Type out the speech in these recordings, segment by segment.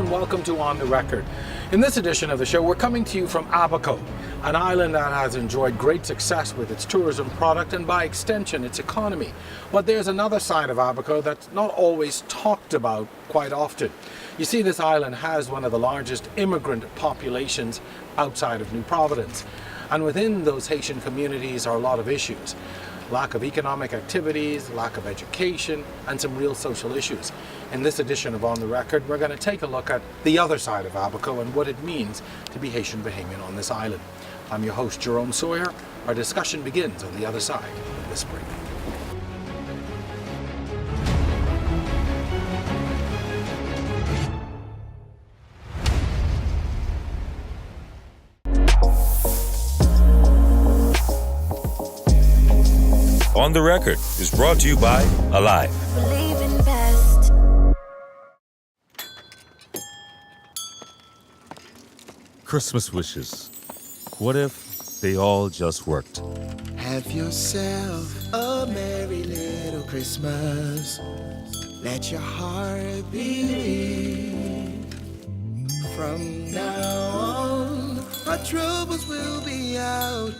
and welcome to On the Record. In this edition of the show, we're coming to you from Abaco, an island that has enjoyed great success with its tourism product and by extension its economy. But there's another side of Abaco that's not always talked about quite often. You see, this island has one of the largest immigrant populations outside of New Providence. And within those Haitian communities are a lot of issues. Lack of economic activities, lack of education, and some real social issues. In this edition of On the Record, we're going to take a look at the other side of Abaco and what it means to be Haitian Bahamian on this island. I'm your host, Jerome Sawyer. Our discussion begins on the other side of this break. On the Record is brought to you by Alive. Believe in best. Christmas wishes. What if they all just worked? Have yourself a merry little Christmas. Let your heart believe. From now on, our troubles will be out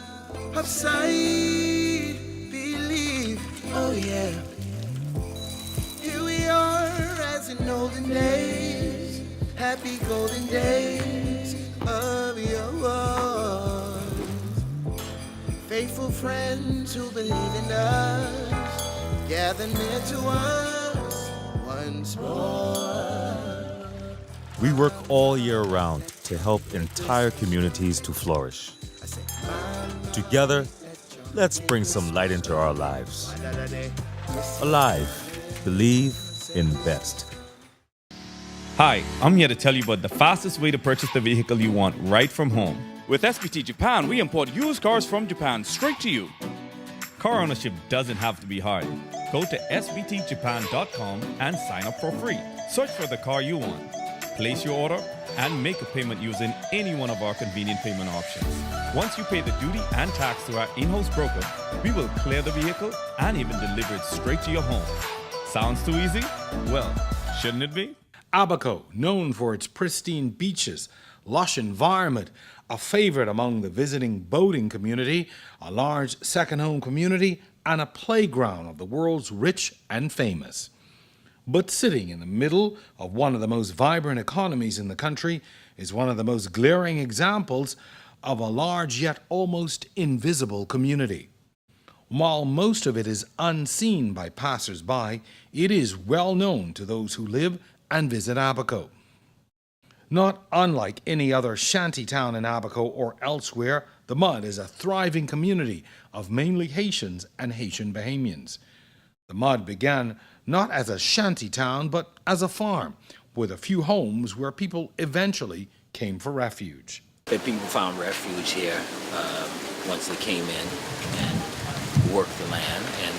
of sight. Believe, oh yeah. Here we are as in olden days. Happy golden days of yore. Faithful friends who believe in us, gather near to us once more. We work all year round to help entire communities to flourish. Together, let's bring some light into our lives. Alive. Believe, invest. Hi, I'm here to tell you about the fastest way to purchase the vehicle you want right from home. With SBT Japan, we import used cars from Japan straight to you. Car ownership doesn't have to be hard. Go to sbtjapan.com and sign up for free. Search for the car you want. Place your order and make a payment using any one of our convenient payment options. Once you pay the duty and tax to our in-house broker, we will clear the vehicle and even deliver it straight to your home. Sounds too easy? Well, shouldn't it be? Abaco, known for its pristine beaches, lush environment, a favorite among the visiting boating community, a large second home community, and a playground of the world's rich and famous. But sitting in the middle of one of the most vibrant economies in the country is one of the most glaring examples of a large yet almost invisible community. While most of it is unseen by passers-by, it is well known to those who live and visit Abaco. Not unlike any other shanty town in Abaco or elsewhere, the Mud is a thriving community of mainly Haitians and Haitian Bahamians. The Mud began not as a shanty town, but as a farm, with a few homes where people eventually came for refuge. The people found refuge here once they came in and worked the land, and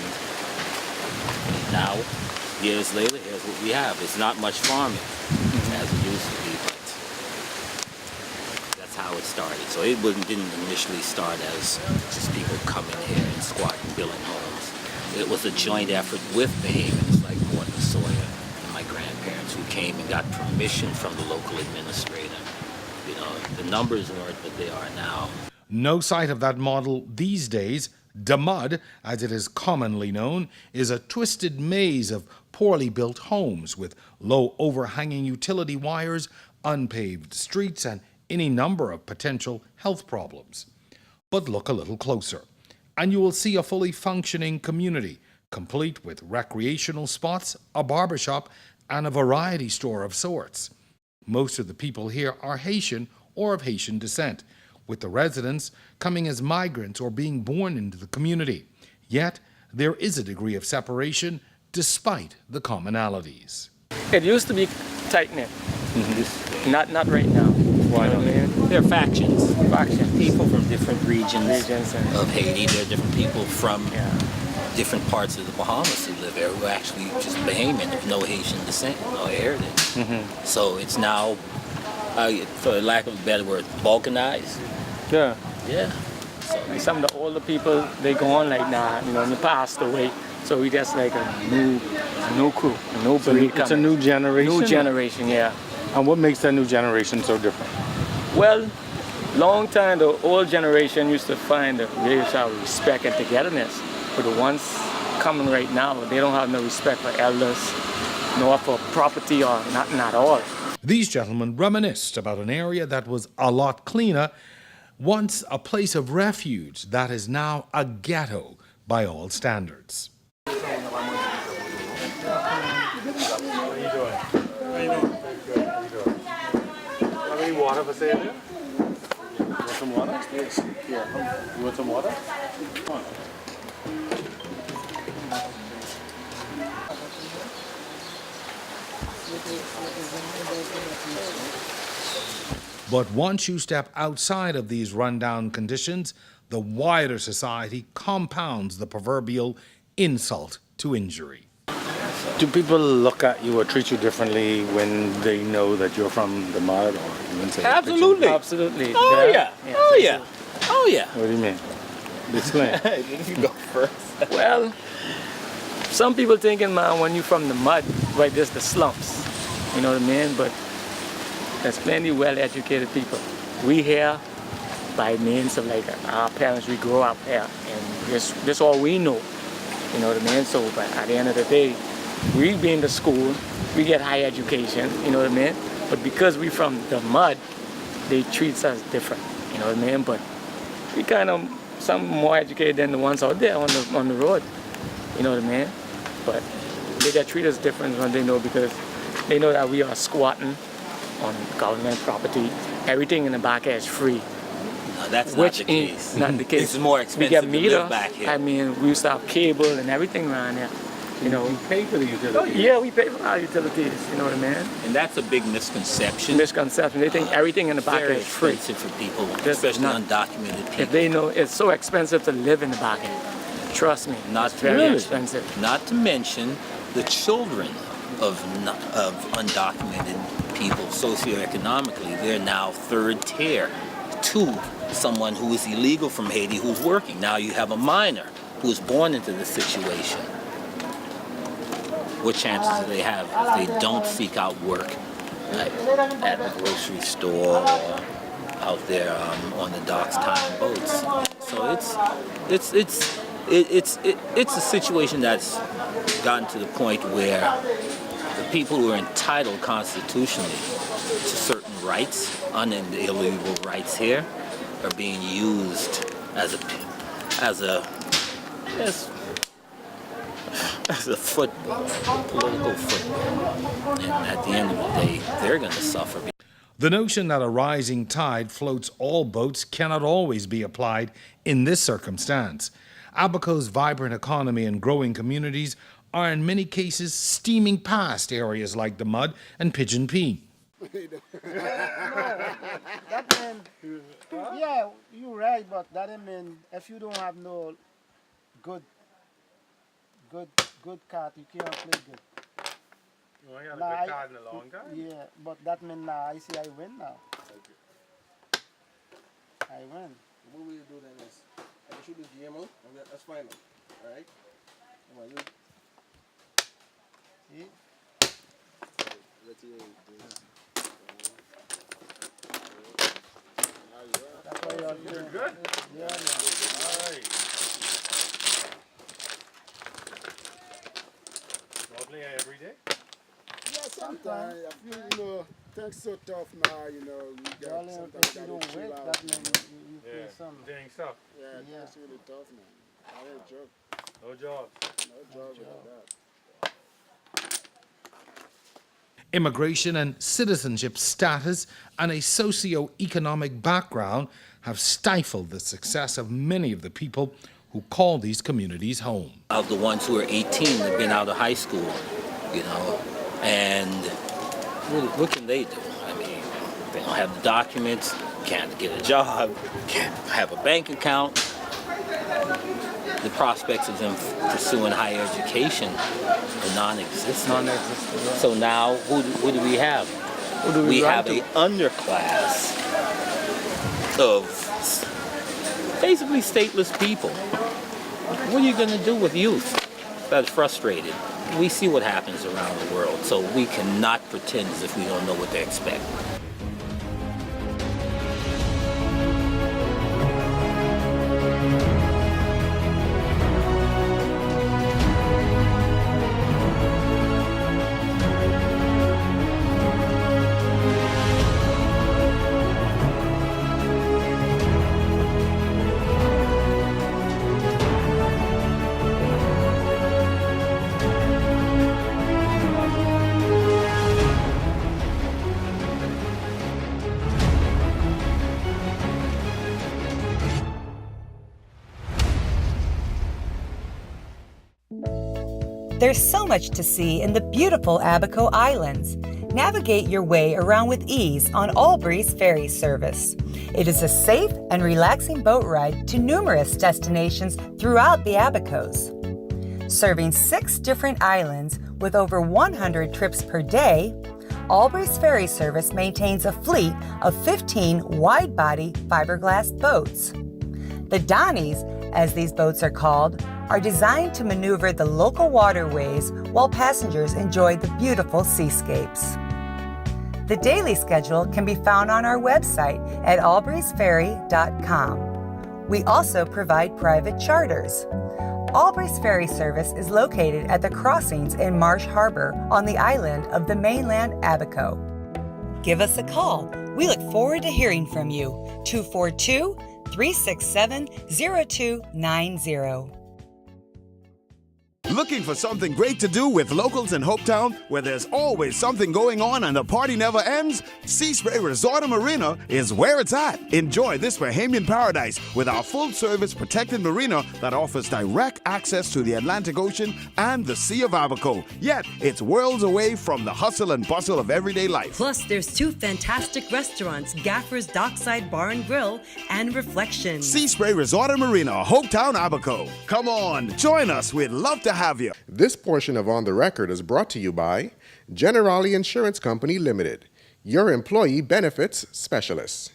now, years later, here's what we have. It's not much farming as it used to be, but that's how it started. So it didn't initially start as just people coming here and squatting, building homes. It was a joint effort with Bahamians like Gordon Sawyer and my grandparents who came and got permission from the local administrator. You know, the numbers weren't what they are now. No sight of that model these days. The Mud, as it is commonly known, is a twisted maze of poorly built homes with low overhanging utility wires, unpaved streets, and any number of potential health problems. But look a little closer, and you will see a fully functioning community, complete with recreational spots, a barbershop, and a variety store of sorts. Most of the people here are Haitian or of Haitian descent, with the residents coming as migrants or being born into the community. Yet, there is a degree of separation despite the commonalities. It used to be tight-knit. Not right now. Why not? There are factions. Factions. People from different regions and of Haiti. There are different people from different parts of the Bahamas who live there who are actually just Bahamian, of no Haitian descent, no heritage. So it's now, for lack of a better word, balkanized. Yeah. Yeah. Like some of the older people, they gone like nah, they passed away. So we just like a new crew, a new breed. It's a new generation? New generation, yeah. And what makes that new generation so different? Well, long time the old generation used to find a racial respect and togetherness. But the ones coming right now, they don't have no respect for elders, nor for property or nothing at all. These gentlemen reminisced about an area that was a lot cleaner, once a place of refuge that is now a ghetto by all standards. How you doing? How you doing? Good. How you doing? Have any water for sale here? You want some water? Yes. Yeah. You want some water? Come on. But once you step outside of these rundown conditions, the wider society compounds the proverbial insult to injury. Do people look at you or treat you differently when they know that you're from the mud, or even say Absolutely. Absolutely. Oh yeah. Oh yeah. Oh yeah. What do you mean? Explain. You go first. Well, some people thinking, man, when you from the mud, right, there's the slumps. You know what I mean? But there's plenty well-educated people. We here, by means of like our parents, we grew up here, and this all we know. You know what I mean? So, but at the end of the day, we been to school, we get high education. You know what I mean? But because we from the mud, they treat us different. You know what I mean? But we kind of some more educated than the ones out there on the road. You know what I mean? But they just treat us different when they know, because they know that we are squatting on government property. Everything in the back here is free. No, that's Which not the ain't case. not the case. It's more We expensive get to meter. live back here. I mean, we used to have cable and everything around here. You know. You pay for the utilities. Oh, yeah, we pay for our utilities. You know what I mean? And that's a big misconception. Misconception. They think everything in the back here Very is free. expensive for people, That's especially not- undocumented people. If they know it's so expensive to live in the back here, trust me, Not it's very really. expensive. Not to mention the children of undocumented people socioeconomically. They're now third tier to someone who is illegal from Haiti who's working. Now you have a minor who was born into this situation. What chances do they have if they don't seek out work, like at the grocery store or out there on the docks tying boats? So it's a situation that's gotten to the point where the people who are entitled constitutionally to certain rights, unalienable rights here, are being used as a football, political football. And at the end of the day, they're going to suffer. The notion that a rising tide floats all boats cannot always be applied in this circumstance. Abaco's vibrant economy and growing communities are in many cases steaming past areas like the mud and Pigeon Pea. That mean, yeah, you're right, but that mean if you don't have no good card, you can't play good. You ain't got Nah, a good card in a long time. Yeah, but that mean now I see I win now. I win. What we do then is, I can shoot this GMO, and that's final. Alright? Come on, you. See? Let's see. That's why you're doing. Good. Yeah, man. All right. Lovely every day. Yeah, sometimes I feel, things so tough now, we Well, got sometimes if you gotta don't chill wait, out. that means you Yeah. feel some. Doing stuff. Yeah, Yeah. that's really tough, man. I ain't joke. No job. No job like that. Immigration and citizenship status and a socio-economic background have stifled the success of many of the people who call these communities home. Of the ones who are 18, they've been out of high school, and what can they do? I mean, they don't have the documents, can't get a job, can't have a bank account. The prospects of them pursuing higher education are non-existent. So now, who do we have? We have an underclass of basically stateless people. What are you going to do with youth that's frustrated? we see what happens around the world, so we cannot pretend as if we don't know what they expect. There's so much to see in the beautiful Abaco Islands. Navigate your way around with ease on Albury's ferry service. It is a safe and relaxing boat ride to numerous destinations throughout the Abacos. Serving 6 different islands with over 100 trips per day, Albury's ferry service maintains a fleet of 15 wide-body fiberglass boats. The Donnies, as these boats are called, are designed to maneuver the local waterways while passengers enjoy the beautiful seascapes. The daily schedule can be found on our website at alburysferry.com. We also provide private charters. Albury's ferry service is located at the crossings in Marsh Harbor on the island of the mainland Abaco. Give us a call. We look forward to hearing from you. 242-367-0290. Looking for something great to do with locals in Hopetown where there's always something going on and the party never ends? Sea Spray Resort and Marina is where it's at. Enjoy this Bahamian paradise with our full-service protected marina that offers direct access to the Atlantic Ocean and the Sea of Abaco. Yet, it's worlds away from the hustle and bustle of everyday life. Plus, there's 2 fantastic restaurants, Gaffer's Dockside Bar and Grill and Reflection. Sea Spray Resort and Marina, Hopetown, Abaco. Come on, join us. We'd love to have you. This portion of On the Record is brought to you by Generali Insurance Company Limited, your employee benefits specialists.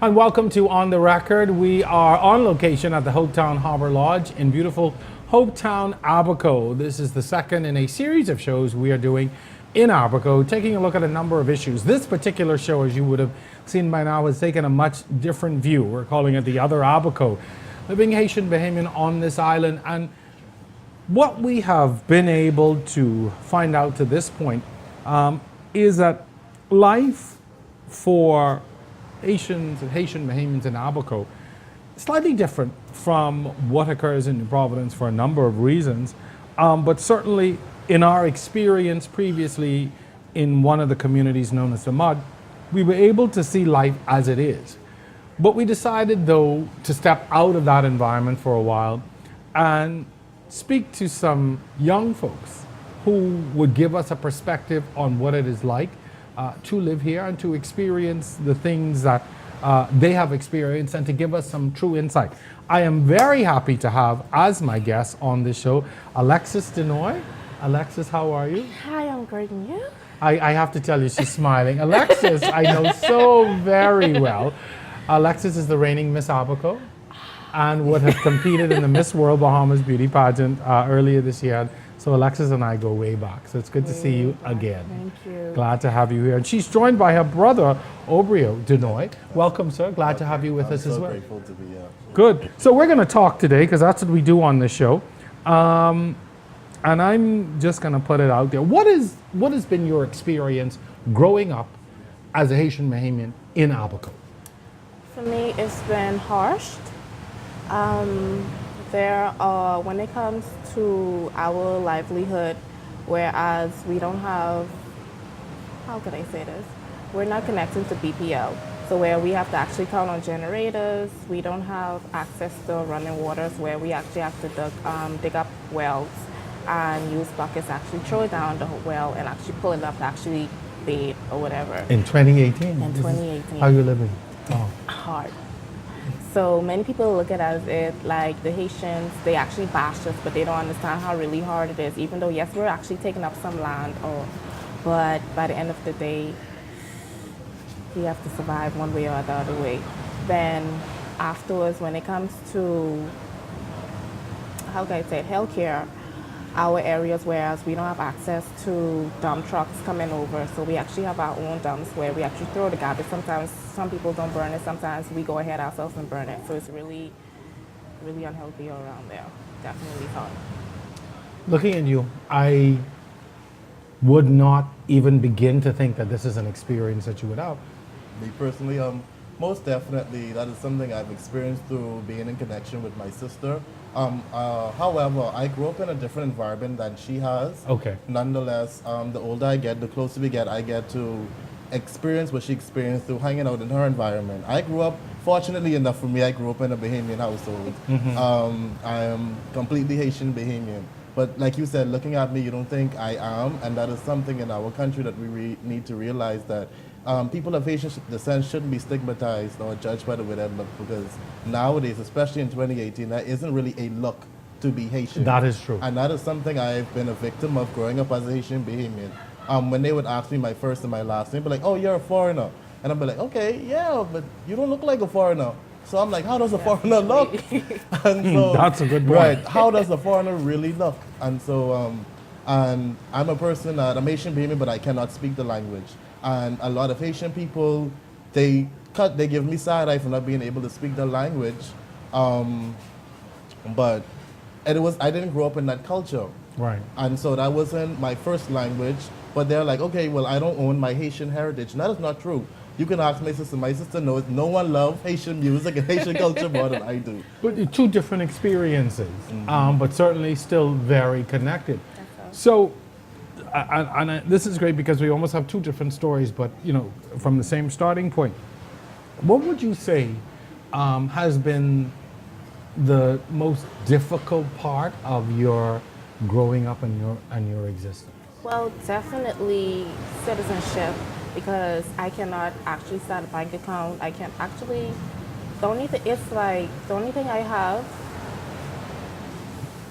And welcome to On the Record. We are on location at the Hopetown Harbor Lodge in beautiful Hopetown, Abaco. This is the second in a series of shows we are doing in Abaco, taking a look at a number of issues. This particular show, as you would have seen by now, has taken a much different view. We're calling it the Other Abaco, living Haitian Bahamian on this island. And what we have been able to find out to this point is that life for Haitians and Haitian Bahamians in Abaco is slightly different from what occurs in New Providence for a number of reasons, but certainly in our experience previously in one of the communities known as the Mud, we were able to see life as it is. But we decided, though, to step out of that environment for a while and speak to some young folks who would give us a perspective on what it is like to live here and to experience the things that they have experienced and to give us some true insight. I am very happy to have as my guest on this show Alexis Denoy. Alexis, how are you? Hi, I'm great, and you? I have to tell you, she's smiling. Alexis, I know so very well. Alexis is the reigning Miss Abaco and would have competed in the Miss World Bahamas Beauty Pageant earlier this year. So Alexis and I go way back. So it's good to see you again. Thank you. Glad to have you here. And she's joined by her brother, Obrio Denoy. Welcome, sir. Glad to have you with us as well. I'm so grateful to be here. Good. So we're going to talk today because that's what we do on this show. And I'm just going to put it out there. What has been your experience growing up as a Haitian Bahamian in Abaco? For me, it's been harsh. When it comes to our livelihood, whereas we don't have, how can I say this? We're not connected to BPL. So where we have to actually count on generators, we don't have access to running waters where we actually have to dig up wells and use buckets to actually throw it down the well and actually pull it up to actually bathe or whatever. In 2018? In 2018. How are you living? Oh. Hard. So many people look at us as like the Haitians, they actually bash us, but they don't understand how really hard it is, even though, yes, we're actually taking up some land, but by the end of the day, you have to survive one way or the other way. Then afterwards, when it comes to, how can I say it, healthcare, our areas, whereas we don't have access to dump trucks coming over, so we actually have our own dumps where we actually throw the garbage. Sometimes some people don't burn it, sometimes we go ahead ourselves and burn it, so it's really, really unhealthy around there. Definitely hard. Looking at you, I would not even begin to think that this is an experience that you would have. Me personally, most definitely, that is something I've experienced through being in connection with my sister. However, I grew up in a different environment than she has. Okay. Nonetheless, the older I get, the closer we get, I get to experience what she experienced through hanging out in her environment. I grew up, fortunately enough for me, I grew up in a Bahamian household. I am completely Haitian Bahamian. But like you said, looking at me, you don't think I am, and that is something in our country that we need to realize, that people of Haitian descent shouldn't be stigmatized or judged by the way they look, because nowadays, especially in 2018, there isn't really a look to be Haitian. That is true. And that is something I've been a victim of growing up as a Haitian Bahamian. When they would ask me my first and my last name, they'd be like, oh, you're a foreigner. And I'd be like, okay, yeah, but you don't look like a foreigner. So I'm like, how does a foreigner look? And so, that's a good point. Right, how does a foreigner really look? And so, and I'm a person that, I'm Haitian Bahamian, but I cannot speak the language. And a lot of Haitian people, they give me side eye for not being able to speak the language. But I didn't grow up in that culture. Right. And so that wasn't my first language. But they're like, okay, well, I don't own my Haitian heritage. And that is not true. You can ask my sister. My sister knows no one loves Haitian music and Haitian culture more than I do. But they're two different experiences, but certainly still very connected. So, this is great because we almost have two different stories, but from the same starting point. What would you say has been the most difficult part of your growing up and your existence? Well, definitely citizenship, because I cannot actually start a bank account. I can't actually, the only thing I have,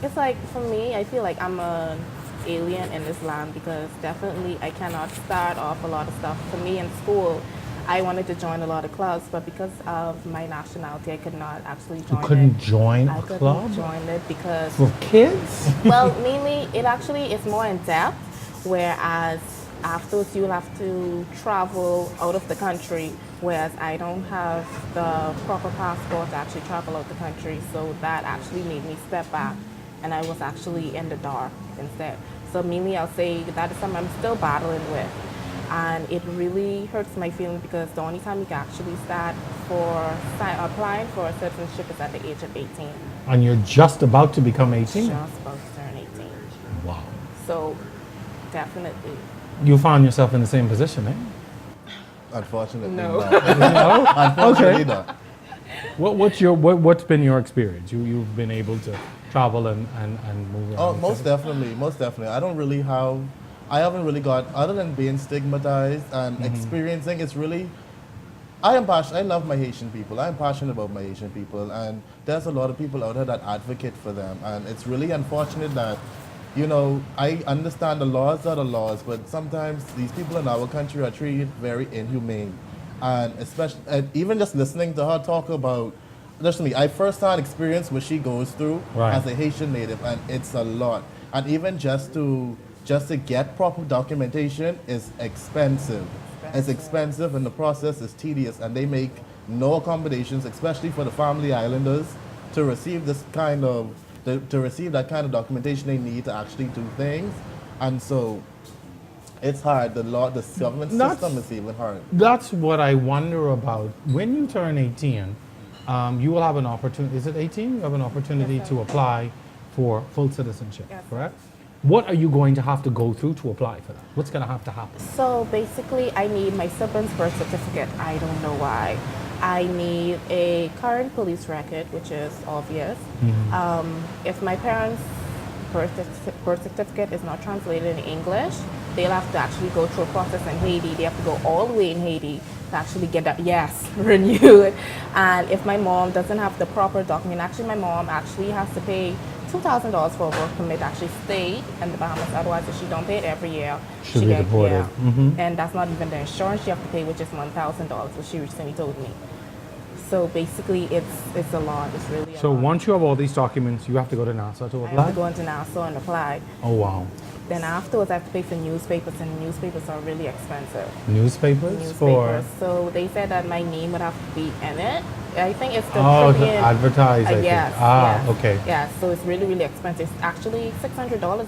it's like, for me, I feel like I'm an alien in this land, because definitely I cannot start off a lot of stuff. For me in school, I wanted to join a lot of clubs, but because of my nationality, I could not actually join it. You couldn't join a I club? couldn't join it because... For kids? Well, mainly, it actually is more in depth, whereas afterwards you'll have to travel out of the country, whereas I don't have the proper passport to actually travel out the country, so that actually made me step back, and I was actually in the dark instead. So mainly I'll say that is something I'm still battling with, and it really hurts my feelings, because the only time you can actually start applying for citizenship is at the age of 18. And you're just about to become 18? Just about to turn 18. Wow. So definitely. You found yourself in the same position, eh? Unfortunately, no. No? Unfortunately, Okay. not. What's been your experience? You've been able to travel and move around? Oh, most definitely. I haven't really got, other than being stigmatized and experiencing, it's really, I love my Haitian people. I'm passionate about my Haitian people, and there's a lot of people out there that advocate for them, and it's really unfortunate that, I understand the laws are the laws, but sometimes these people in our country are treated very inhumane. And especially, even just listening to her talk about, I first-hand experienced what she goes through as a Haitian native, and it's a lot. And even just to get proper documentation is expensive. It's expensive, and the process is tedious, and they make no accommodations, especially for the family islanders, to receive that kind of documentation they need to actually do things. And so it's hard. The government system is even hard. That's what I wonder about. When you turn 18, you will have an opportunity. Is it 18? You have an opportunity to apply for full citizenship, correct? What are you going to have to go through to apply for that? What's going to have to happen? So basically, I need my sibling's birth certificate. I don't know why. I need a current police record, which is obvious. If my parents' birth certificate is not translated in English, they'll have to actually go through a process in Haiti. They have to go all the way in Haiti to actually get that, renewed. And if my mom doesn't have the proper document, actually my mom actually has to pay $2,000 for a work permit to actually stay in the Bahamas. Otherwise, if she don't pay it every year, she'll be deported. And that's not even the insurance she have to pay, which is $1,000, which she recently told me. So basically, it's a lot. It's really a So lot. once you have all these documents, you have to go to NASA to I have apply? to go into NASA and apply. Oh, wow. Then afterwards, I have to pay for newspapers, and newspapers are really expensive. Newspapers for? So they said that my name would have to be in it. I think it's the Oh, to Tribune. advertise, I think. Yes. Ah, yes, okay. Yeah, so it's really, really expensive. It's actually $600.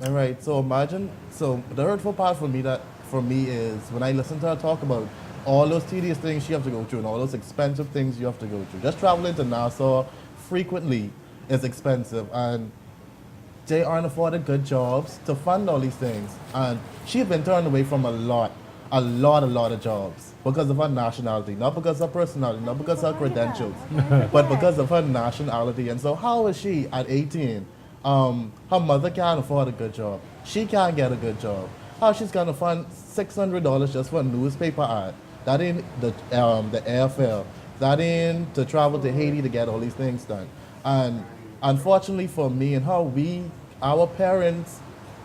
All right. So imagine. So the hurtful part for me is when I listen to her talk about all those tedious things you have to go through and all those expensive things you have to go through. Just traveling to Nassau frequently is expensive, and they aren't afforded good jobs to fund all these things. And she's been turned away from a lot of jobs because of her nationality, not because of her personality, not because of her credentials, but because of her nationality. And so how is she at 18? Her mother can't afford a good job. She can't get a good job. How she's gonna fund $600 just for a newspaper ad? That ain't the airfare. That ain't to travel to Haiti to get all these things done. And unfortunately for me and her, our parents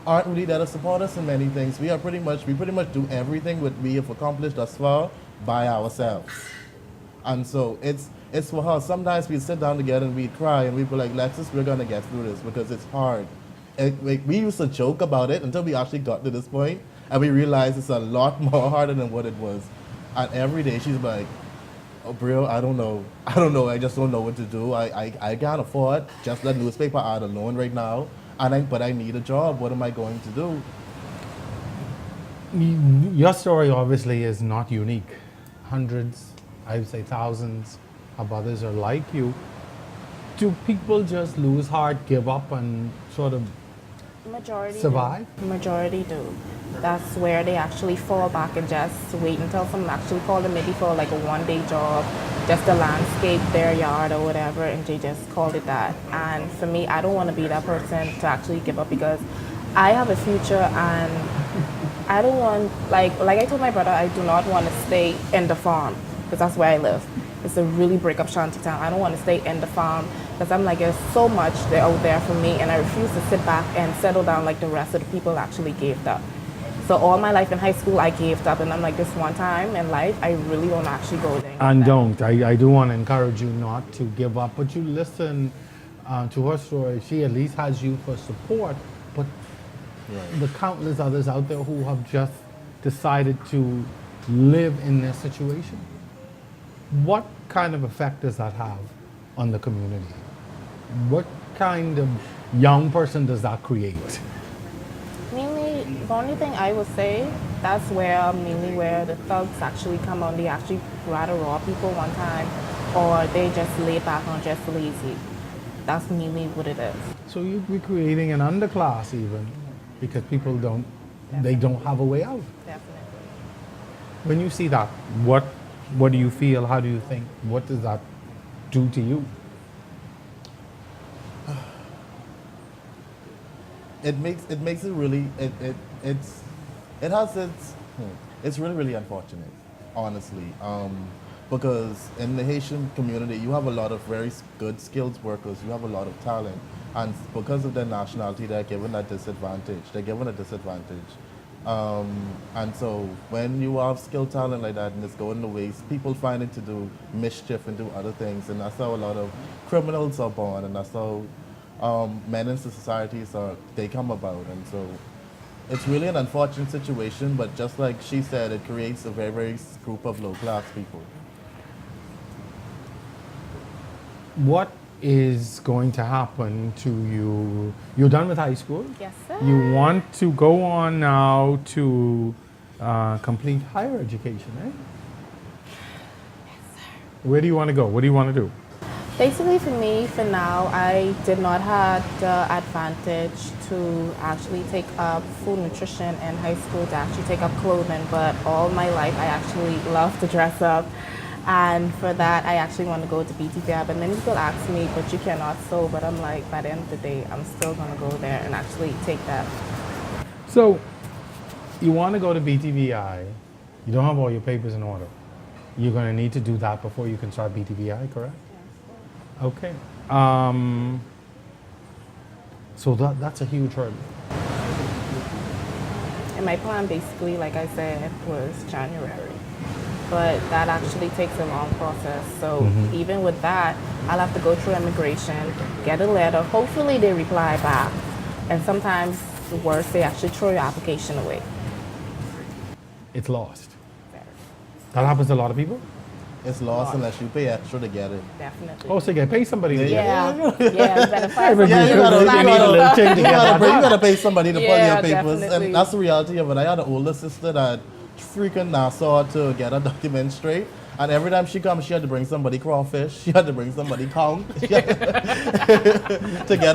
aren't really there to support us in many things. We pretty much do everything what we have accomplished thus far by ourselves. And so it's for her. Sometimes we sit down together and we cry and we be like, Lexus, we're gonna get through this because it's hard. We used to joke about it until we actually got to this point and we realized it's a lot more harder than what it was. And every day she's like, oh, bro, I don't know. I just don't know what to do. I can't afford just that newspaper ad alone right now. But I need a job. What am I going to do? Your story obviously is not unique. Hundreds, I would say thousands of others are like you. Do people just lose heart, give up, and sort of survive? Majority do. That's where they actually fall back and just wait until someone actually call them maybe for like a one-day job, just to landscape their yard or whatever, and they just called it that. And for me, I don't want to be that person to actually give up because I have a future and I don't want, like I told my brother, I do not want to stay in the farm because that's where I live. It's a really break-up shanty town. I don't want to stay in the farm because I'm like, there's so much out there for me and I refuse to sit back and settle down like the rest of the people actually gave up. So all my life in high school, I gave up, and I'm like, this one time in life, I really want to actually go there. And don't. I do want to encourage you not to give up, but you listen to her story. She at least has you for support, but the countless others out there who have just decided to live in this situation, what kind of effect does that have on the community? What kind of young person does that create? Mainly, the only thing I would say, that's mainly where the thugs actually come on. They actually rather raw people one time, or they just lay back or just lazy. That's mainly what it is. So you'd be creating an underclass even, because people don't have a way out. Definitely. When you see that, what do you feel? How do you think? What does that do to you? It makes it really it's really unfortunate, honestly, because in the Haitian community you have a lot of very good skilled workers, you have a lot of talent, and because of their nationality they're given a disadvantage. And so when you have skilled talent like that and it's going to waste, people find it to do mischief and do other things, and that's how a lot of criminals are born, and that's how menace to societies they come about. And so it's really an unfortunate situation, but just like she said, it creates a very, very group of low-class people. What is going to happen to you? You're done with high school? Yes, sir. You want to go on now to complete higher education, eh? Yes, sir. Where do you want to go? What do you want to do? Basically, for me, for now, I did not have the advantage to actually take up food nutrition in high school, to actually take up clothing, but all my life I actually love to dress up. And for that, I actually want to go to BTVI. But many people ask me, but you cannot sew. But I'm like, by the end of the day, I'm still going to go there and actually take that. So, you want to go to BTVI, you don't have all your papers in order. You're going to need to do that before you can start BTVI, correct? Okay. So that's a huge hurdle. And my plan basically, like I said, was January. but that actually takes a long process. So even with that, I'll have to go through immigration, get a letter. Hopefully they reply back. And sometimes, worse, they actually throw your application away. It's lost. That happens to a lot of people? It's lost unless you pay extra to get it. Definitely. Oh, so you gotta pay somebody to get it. Yeah, you better find Yeah, somebody you who's gotta- planning. you need a little change to get that You done. gotta pay somebody to pull Yeah, your papers, definitely. and that's the reality of it. I had an older sister that freaking Nassau to get her document straight, and every time she comes, she had to bring somebody crawfish, she had to bring somebody conch to get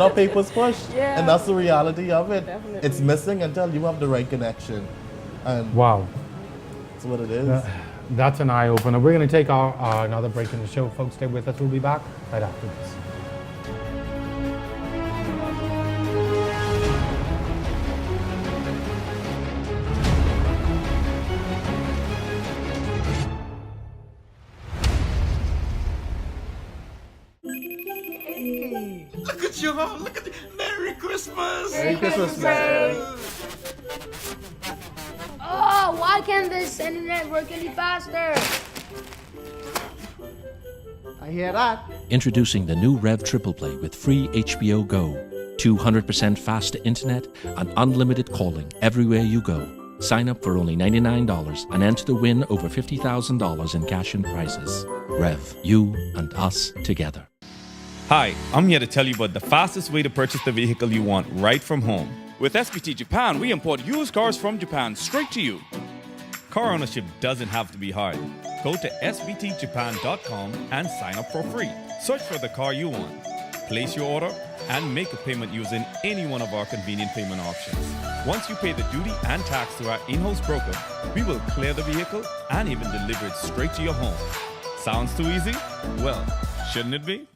her papers pushed, Yeah. and that's the reality of it. Definitely. It's missing until you have the right connection, and Wow. that's what it is. That's an eye opener. We're going to take our another break in the show. Folks, stay with us. We'll be back right after this. Look at y'all. Look at the Merry Christmas. Merry Christmas, man. Oh, why can't this internet work any faster? I hear that. Introducing the new Rev Triple Play with free HBO Go. 200% faster internet and unlimited calling everywhere you go. Sign up for only $99 and enter to win over $50,000 in cash and prizes. Rev, you and us together. Hi, I'm here to tell you about the fastest way to purchase the vehicle you want right from home. With SBT Japan, we import used cars from Japan straight to you. Car ownership doesn't have to be hard. Go to sbtjapan.com and sign up for free. Search for the car you want, place your order, and make a payment using any one of our convenient payment options. Once you pay the duty and tax to our in-house broker, we will clear the vehicle and even deliver it straight to your home. Sounds too easy? Well, shouldn't it be?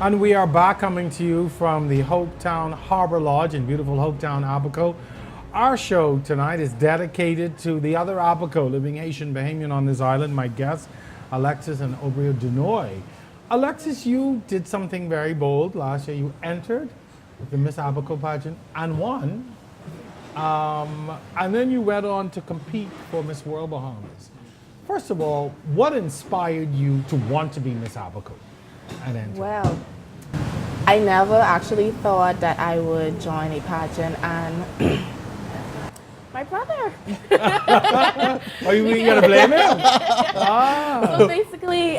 And we are back coming to you from the Hopetown Harbor Lodge in beautiful Hopetown, Abaco. Our show tonight is dedicated to the other Abaco living Haitian Bahamian on this island, my guests, Alexis and Obrio Denoy. Alexis, you did something very bold last year. You entered the Miss Abaco pageant and won. And then you went on to compete for Miss World Bahamas. First of all, what inspired you to want to be Miss Abaco? And enter? Well, I never actually thought that I would join a pageant, and my brother. Are you gonna blame him? So basically,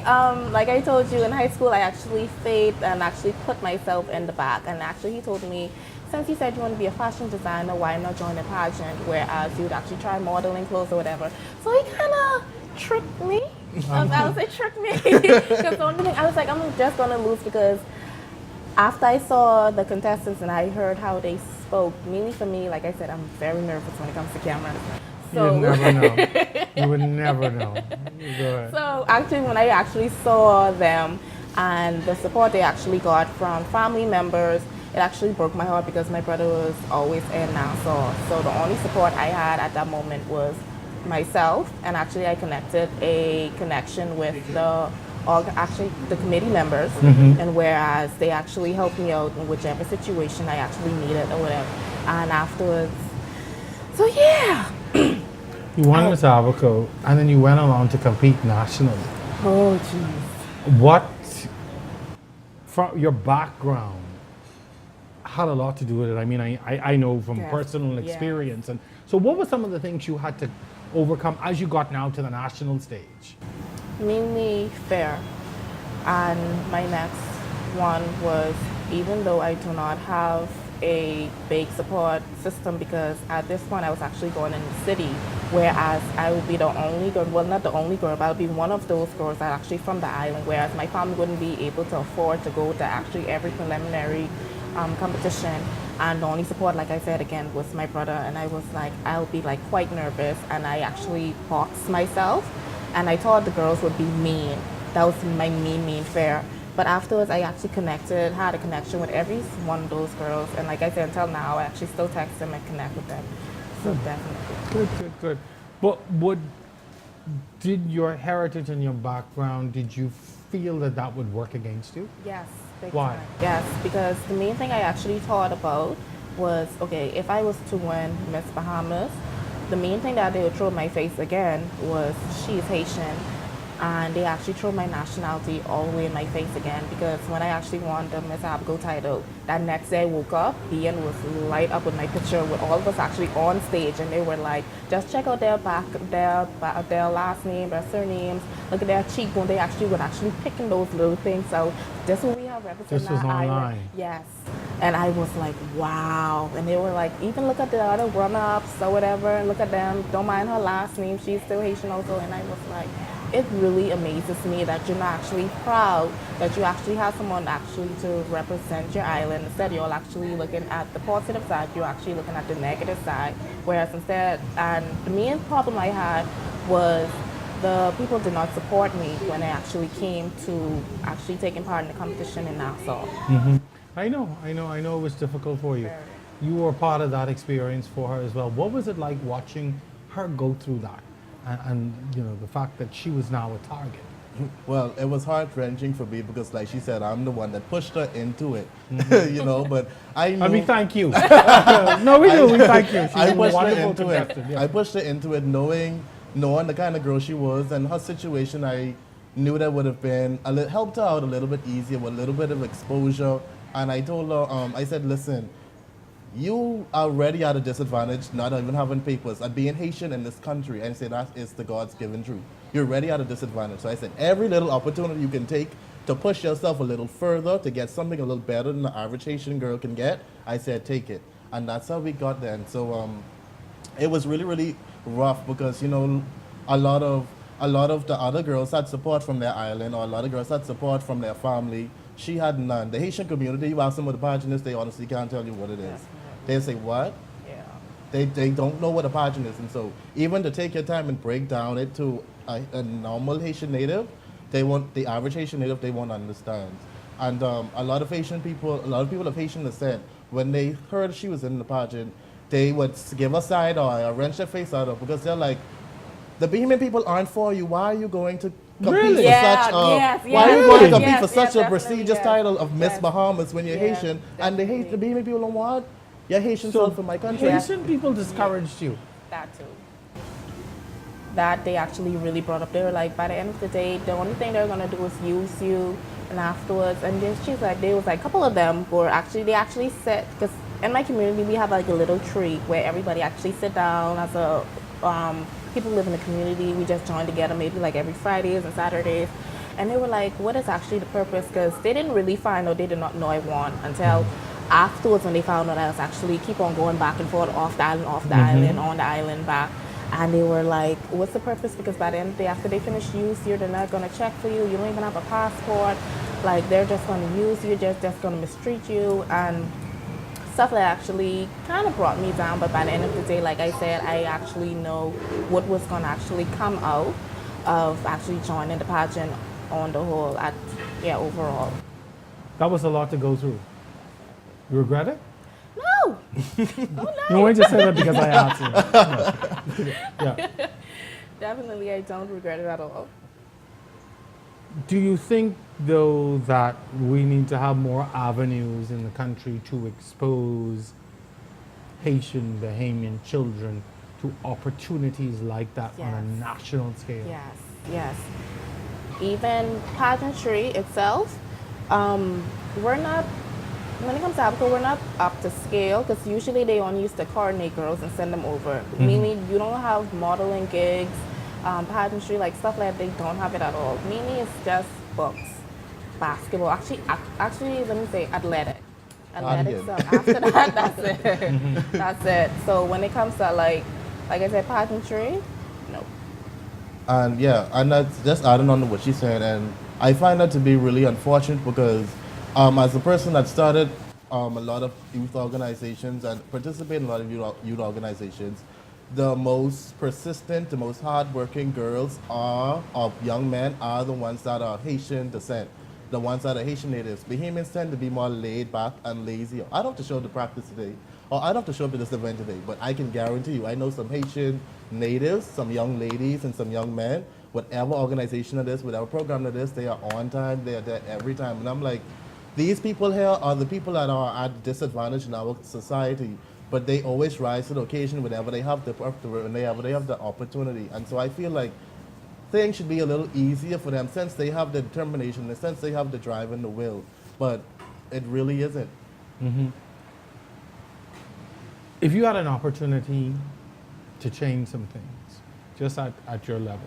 like I told you, in high school, I actually faked and actually put myself in the back. And actually, he told me, since you said you want to be a fashion designer, why not join a pageant? Whereas you would actually try modeling clothes or whatever. So he kind of tricked me. I would say tricked me. Because the only thing, I was like, I'm just going to lose, because after I saw the contestants and I heard how they spoke, mainly for me, like I said, I'm very nervous when it comes to cameras. So, you would never know. You would never know. Go ahead. So actually, when I actually saw them and the support they actually got from family members, it actually broke my heart, because my brother was always in Nassau. So the only support I had at that moment was myself, and actually I connected a connection with the committee members, and whereas they actually helped me out in whichever situation I actually needed or whatever. And afterwards, so yeah. You won Miss Abaco, and then you went along to compete nationally. Oh, jeez. What, from your background, had a lot to do with it? I mean, I know from personal experience. And so what were some of the things you had to overcome as you got now to the national stage? Mainly fear. And my next one was, even though I do not have a big support system, because at this point I was actually going in the city, whereas I would be the only girl, well, not the only girl, but I would be one of those girls that are actually from the island, whereas my family wouldn't be able to afford to go to actually every preliminary competition. And the only support, like I said again, was my brother. And I was like, I'll be like quite nervous. And I actually boxed myself. And I thought the girls would be mean. That was my mean fear. But afterwards, I actually had a connection with every one of those girls. And like I said, until now, I actually still text them and connect with them. So definitely. Good. But did your heritage and your background, did you feel that would work against you? Yes. Big Why? time. Yes, because the main thing I actually thought about was, okay, if I was to win Miss Bahamas, the main thing that they would throw in my face again was she's Haitian. And they actually threw my nationality all the way in my face again, because when I actually won the Miss Abaco title, that next day I woke up, BN was light up with my picture with all of us actually on stage, and they were like, just check out their last name, their surnames, look at their cheekbone. They actually would actually picking those little things out. This is what we have represented. This was online. Yes. And I was like, wow. And they were like, even look at the other grown-ups or whatever, look at them, don't mind her last name, she's still Haitian also. And I was like, it really amazes me that you're not actually proud that you actually have someone actually to represent your island. Instead, you're actually looking at the positive side, you're actually looking at the negative side. Whereas instead, and the main problem I had was the people did not support me when I actually came to actually taking part in the competition in Nassau. Mm-hmm. I know it was difficult for you. You were part of that experience for her as well. What was it like watching her go through that? And the fact that she was now a target. Well, it was heart-wrenching for me because, like she said, I'm the one that pushed her into it, but I knew... I mean, thank you. No, we do. We thank you. She's I a pushed her wonderful into contestant. it. Yeah. I pushed her into it knowing the kind of girl she was and her situation. I knew that would have been, helped her out a little bit easier with a little bit of exposure. And I told her, I said, listen, you are already at a disadvantage, not even having papers, and being Haitian in this country. And I said, that is the God's given truth. You're already at a disadvantage. So I said, every little opportunity you can take to push yourself a little further, to get something a little better than the average Haitian girl can get, I said, take it. And that's how we got there. And so it was really, really rough because, a lot of the other girls had support from their island, or a lot of girls had support from their family. She had none. The Haitian community, you ask them what the pageant is, they honestly can't tell you what it is. They say, what? Yeah. They don't know what a pageant is. And so even to take your time and break down it to a normal Haitian native, the average Haitian native, they won't understand. And a lot of people of Haitian descent, when they heard she was in the pageant, they would give a side eye or wrench their face out of because they're like, the Bahamian people aren't for you. Why are you going to compete for such why are you going to compete for such a prestigious title of Miss Bahamas when you're Haitian? And the Bahamian people don't want you're Haitian self in my country. Haitian people discouraged you. That too. That they actually really brought up. They were like, by the end of the day, the only thing they're gonna do is use you. And afterwards, and then a couple of them were they actually sit, because in my community we have like a little tree where everybody actually sit down as a people live in the community. We just join together maybe like every Fridays and Saturdays. And they were like, what is actually the purpose? Because they didn't really find out, they did not know I won until afterwards when they found out I was actually keep on going back and forth off the island, island, on the island, back. And they were like, what's the purpose? Because by the end of the day, after they finish use you, they're not going to check for you. You don't even have a passport. Like, they're just going to use you, just going to mistreat you. And stuff that actually kind of brought me down. But by the end of the day, like I said, I actually know what was going to actually come out of actually joining the pageant on the whole, overall. That was a lot to go through. You regret it? No. You want to say that because I asked you. No. Yeah. Definitely, I don't regret it at all. Do you think, though, that we need to have more avenues in the country to expose Haitian, Bahamian children to opportunities like that on a national scale? Yes. Even pageantry itself, we're not, when it comes to Abaco, we're not up to scale because usually they only used to coordinate girls and send them over. Meaning you don't have modeling gigs, pageantry, like stuff like that, they don't have it at all. Mainly it's just books, basketball, actually let me say athletics. So after that, that's it. That's it. So when it comes to like I said, pageantry, no. And and that's just adding on to what she's saying, and I find that to be really unfortunate because as a person that started a lot of youth organizations and participate in a lot of youth organizations, the most persistent, the most hardworking girls of young men are the ones that are Haitian descent, the ones that are Haitian natives. Bahamians tend to be more laid back and lazy. I don't have to show up to practice today, or I don't have to show up to this event today, but I can guarantee you, I know some Haitian natives, some young ladies and some young men, whatever organization it is, whatever program it is, they are on time, they are there every time. And I'm like, these people here are the people that are at disadvantage in our society, but they always rise to the occasion whenever they have the opportunity. And so I feel like things should be a little easier for them since they have the determination, since they have the drive and the will, but it really isn't. Mm-hmm. If you had an opportunity to change some things, just at your level,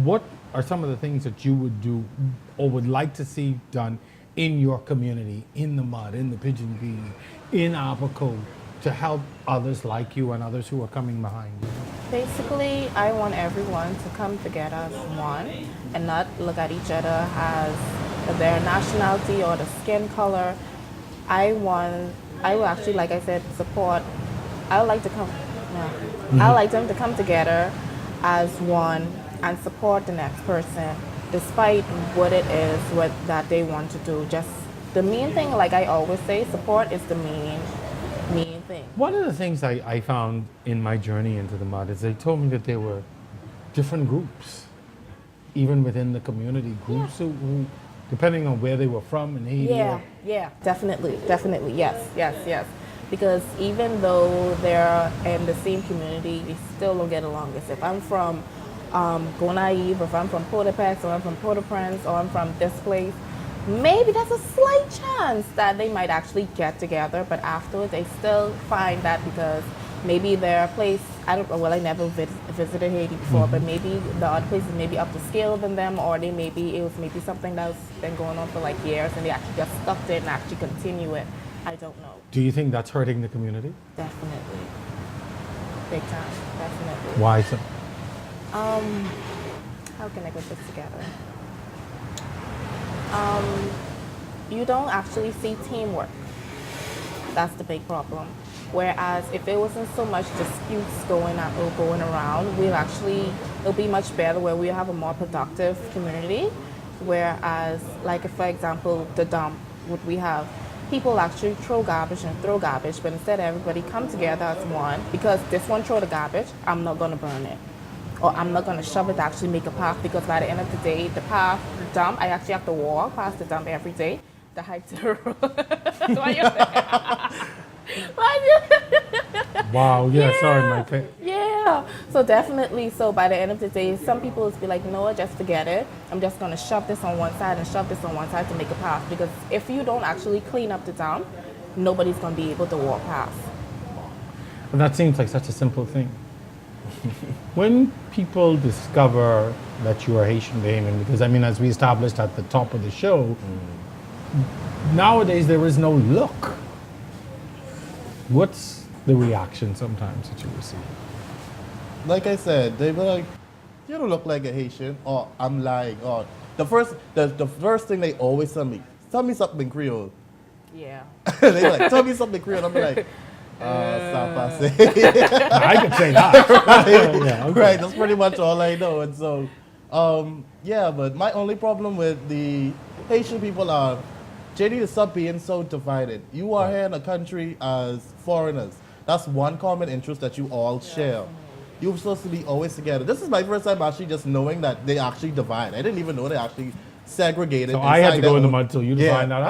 what are some of the things that you would do or would like to see done in your community, in the mud, in the Pigeon Bee, in Abaco, to help others like you and others who are coming behind you? Basically, I want everyone to come together as one and not look at each other as their nationality or the skin color. I will actually, like I said, support. I would like to come. I would like them to come together as one and support the next person, despite what it is that they want to do. Just the main thing, like I always say, support is the main thing. One of the things I found in my journey into the mud is they told me that there were different groups, even within the community, groups who depending on where they were from in Haiti. Yeah, definitely, yes. Because even though they're in the same community, they still don't get along. If I'm from Gonaive, or if I'm from Port-au-Prince, or I'm from Port-au-Prince, or I'm from this place, maybe there's a slight chance that they might actually get together, but afterwards they still find that because maybe their place, I never visited Haiti before, but maybe the other place is maybe up to scale than them, or it was maybe something that's been going on for like years and they actually just stuck to it and actually continue it. I don't know. Do you think that's hurting the community? Definitely. Big time, definitely. Why so? How can I put this together? You don't actually see teamwork. That's the big problem. Whereas if it wasn't so much disputes going around, it'll be much better where we have a more productive community. Whereas, like for example, the dump, what we have, people actually throw garbage, but instead everybody come together as one, because this one throw the garbage, I'm not gonna burn it. Or I'm not gonna shove it to actually make a path, because by the end of the day, the dump, I actually have to walk past the dump every day to hike to the road. Wow, sorry, my pet. Yeah, so definitely, so by the end of the day, some people will be like, no, just forget it. I'm just gonna shove this on one side and shove this on one side to make a path, because if you don't actually clean up the dump, nobody's gonna be able to walk past. Well, that seems like such a simple thing. When people discover that you are Haitian Bahamian, because I mean, as we established at the top of the show, nowadays there is no look. What's the reaction sometimes that you receive? Like I said, they were like, you don't look like a Haitian, or I'm lying, or the first thing they always tell me something in Creole. Yeah. They were like, tell me something Creole. I'm like, I could say that. Right, that's pretty much all I know. And so, but my only problem with the Haitian people are, they need to stop being so divided. You are here in a country as foreigners. That's one common interest that you all share. You're supposed to be always together. This is my first time actually just knowing that they actually divide. I didn't even know they actually segregated. So I had to go in the mud till you define that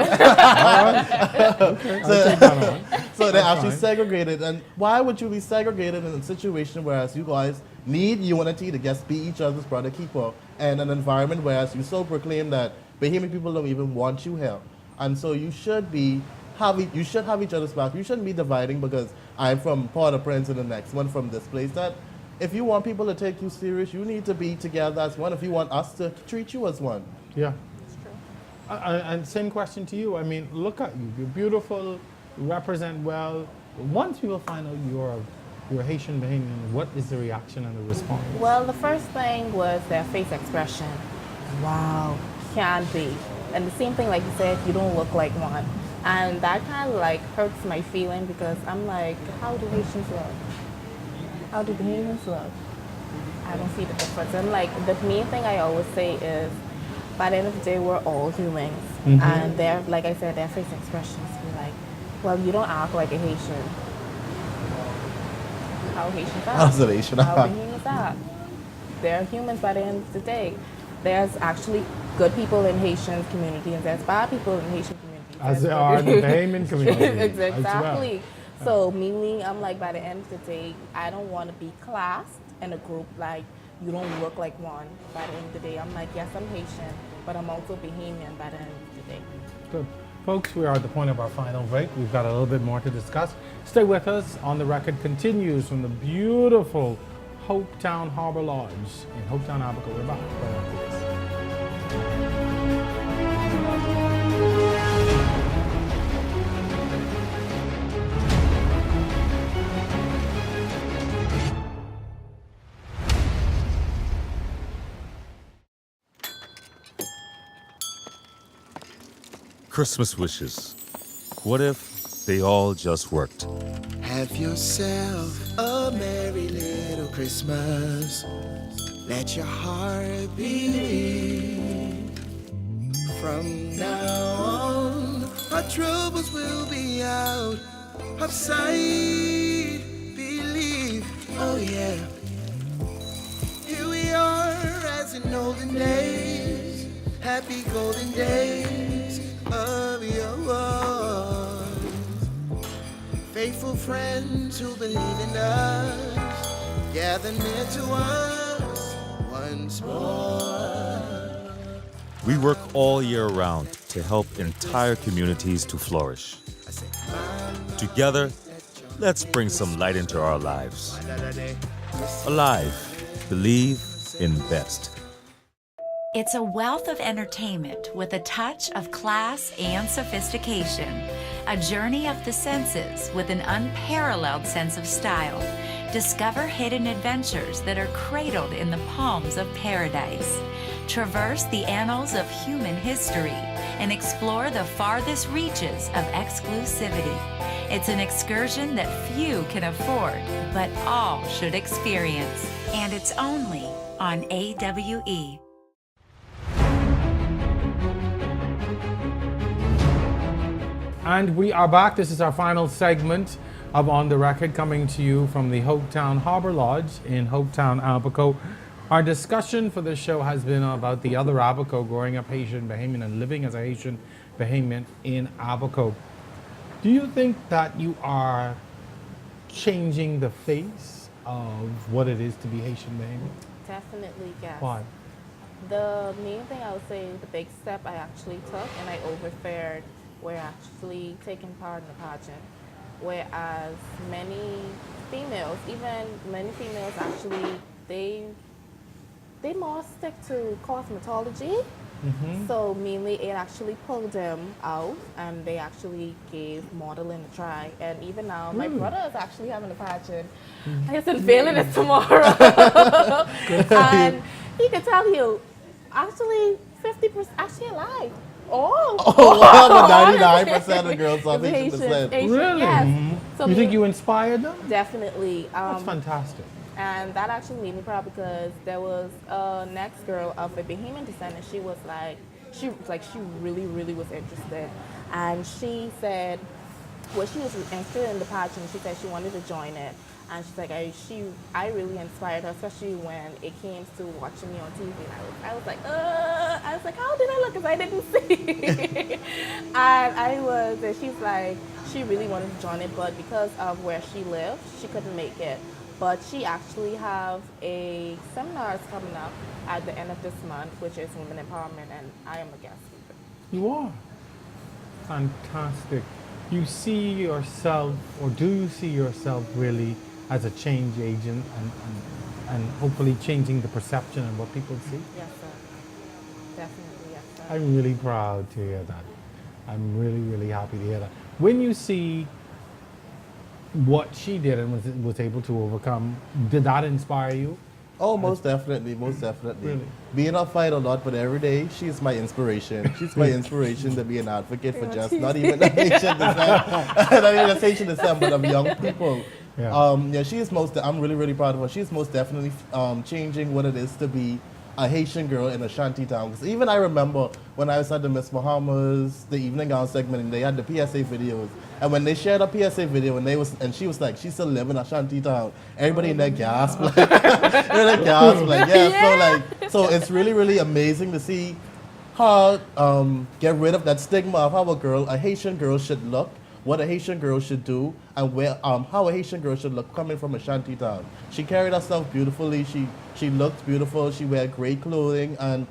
out? Okay. So they're actually segregated. And why would you be segregated in a situation whereas you guys need unity to just be each other's brother keeper, and an environment whereas you so proclaim that Bahamian people don't even want you here? And so you should have each other's back. You shouldn't be dividing because I'm from Port-au-Prince and the next one from this place. That if you want people to take you serious, you need to be together as one if you want us to treat you as one. Yeah. That's true. And same question to you. I mean, look at you. You're beautiful. You represent well. Once people find out you're Haitian Bahamian, what is the reaction and the response? Well, the first thing was their face expression. Wow, can't be. And the same thing, like you said, you don't look like one. And that kind of like hurts my feeling because I'm like, how do Haitians look? How do Bahamians look? I don't see the difference. And like the main thing I always say is, by the end of the day, we're all humans. Mhm. And they're, like I said, their face expressions be like, well, you don't act like a Haitian. How Haitians act? How's an Haitian How act? Bahamians act? They're humans by the end of the day. There's actually good people in Haitian community and there's bad people in Haitian community. As there are in the Bahamian community. Exactly. So meaning, I'm like, by the end of the day, I don't want to be classed in a group like you don't look like one. By the end of the day, I'm like, yes, I'm Haitian, but I'm also Bahamian by the end of the day. Good. Folks, we are at the point of our final break. We've got a little bit more to discuss. Stay with us. On the Record continues from the beautiful Hopetown Harbor Lodge in Hopetown, Abaco. We're back right after this. Christmas wishes. What if they all just worked? Have yourself a merry little Christmas. Let your heart believe. From now on, our troubles will be out of sight. Believe, oh yeah. Here we are as in olden days. Happy golden days of yore. Faithful friends who believe in us, gather near to us once more. We work all year round to help entire communities to flourish. Together, let's bring some light into our lives. Alive, believe, invest. It's a wealth of entertainment with a touch of class and sophistication. A journey of the senses with an unparalleled sense of style. Discover hidden adventures that are cradled in the palms of paradise. Traverse the annals of human history and explore the farthest reaches of exclusivity. It's an excursion that few can afford, but all should experience. And it's only on AWE. And we are back. This is our final segment of On the Record, coming to you from the Hopetown Harbor Lodge in Hopetown, Abaco. Our discussion for this show has been about the other Abaco, growing up Haitian Bahamian and living as a Haitian Bahamian in Abaco. Do you think that you are changing the face of what it is to be Haitian Bahamian? Definitely, yes. Why? The main thing I would say, the big step I actually took and I overfared, were actually taking part in the pageant. Whereas many females, even many females actually, they more stick to cosmetology. Mm-hmm. So mainly it actually pulled them out and they actually gave modeling a try. And even now, my brother is actually having a pageant. I just unveiling it tomorrow. And he can tell you, actually 50%, actually alive. Wow, the 99% of girls are Haitian. Really? Yes. So you think you inspired them? Definitely. That's fantastic. And that actually made me proud because there was a next girl of a Bahamian descent and she was like, she really, really was interested. And she said, well, she was interested in the pageant. She said she wanted to join it. And she's like, I really inspired her, especially when it came to watching me on TV. And I was like, how did I look? Because I didn't see. And she's like, she really wanted to join it, but because of where she lived, she couldn't make it. But she actually have a seminar coming up at the end of this month, which is Women Empowerment, and I am a guest speaker. You are. Fantastic. You see yourself, or do you see yourself really as a change agent and hopefully changing the perception and what people see? Yes, sir. Definitely, yes, sir. I'm really proud to hear that. I'm really, really happy to hear that. When you see what she did and was able to overcome, did that inspire you? Oh, most definitely, most definitely. Really? Being up fight a lot, but every day she's my inspiration. She's my inspiration to be an advocate for just not even the Haitian descent, not even the Haitian descent, but of young people. Yeah. She is I'm really, really proud of her. She's most definitely changing what it is to be a Haitian girl in a shanty town. Because even I remember when I was at the Miss Bahamas, the evening gown segment, and they had the PSA videos. And when they shared a PSA video, and she was like, she still live in a shanty town. Everybody in there gasped, like, so it's really, really amazing to see her get rid of that stigma of how a Haitian girl should look, what a Haitian girl should do, and how a Haitian girl should look coming from a shanty town. She carried herself beautifully. She looked beautiful. She wear great clothing, and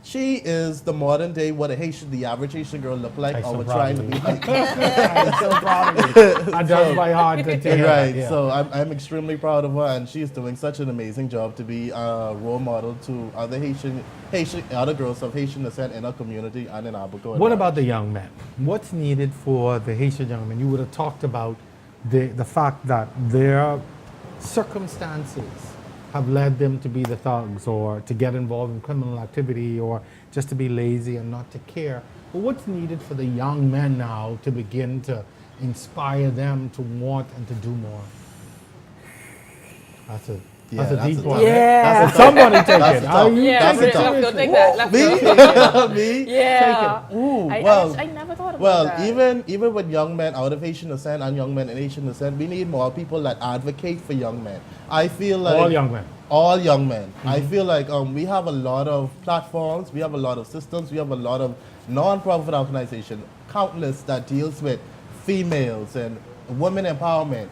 she is the modern day what the average Haitian girl look like, or we're trying to be like. I'm so proud of you. I does my heart to tell you. Right. Yeah. So I'm extremely proud of her, and she's doing such an amazing job to be a role model to other other girls of Haitian descent in our community and in Abaco. What about the young men? What's needed for the Haitian young men? You would have talked about the fact that their circumstances have led them to be the thugs or to get involved in criminal activity or just to be lazy and not to care. But what's needed for the young men now to begin to inspire them to want and to do more? That's a deep one. Yeah. Somebody take it. You'll take that. Me? Yeah. Take it. Ooh, I never thought about that. Even with young men out of Haitian descent and young men in Haitian descent, we need more people that advocate for young men. I feel like all young men. All young men. Mm-hmm. I feel like we have a lot of platforms, we have a lot of systems, we have a lot of non-profit organizations, countless that deals with females and women empowerment,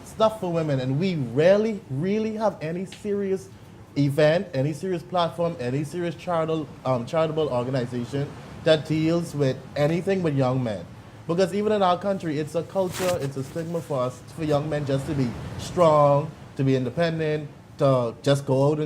stuff for women, and we rarely really have any serious event, any serious platform, any serious charitable organization that deals with anything with young men. Because even in our country, it's a culture, it's a stigma for us, for young men just to be strong, to be independent, to just go out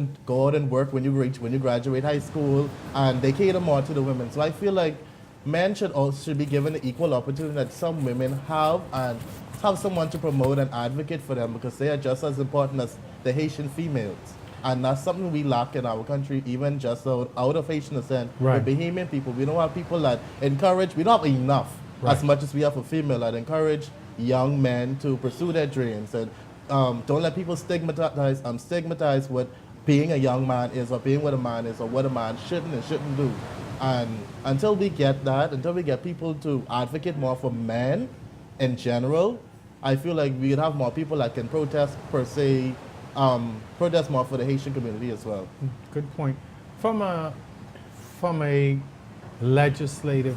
and work when you graduate high school, and they cater more to the women. So I feel like men should be given the equal opportunity that some women have, and have someone to promote and advocate for them, because they are just as important as the Haitian females. And that's something we lack in our country, even just out of Haitian descent. Right. With Bahamian people, we don't have people that encourage, we don't have enough, as much as we have for female, that encourage young men to pursue their dreams. And don't let people stigmatize what being a young man is, or being what a man is, or what a man shouldn't and shouldn't do. And until we get that, until we get people to advocate more for men in general, I feel like we'd have more people that can protest protest more for the Haitian community as well. Good point. From a legislative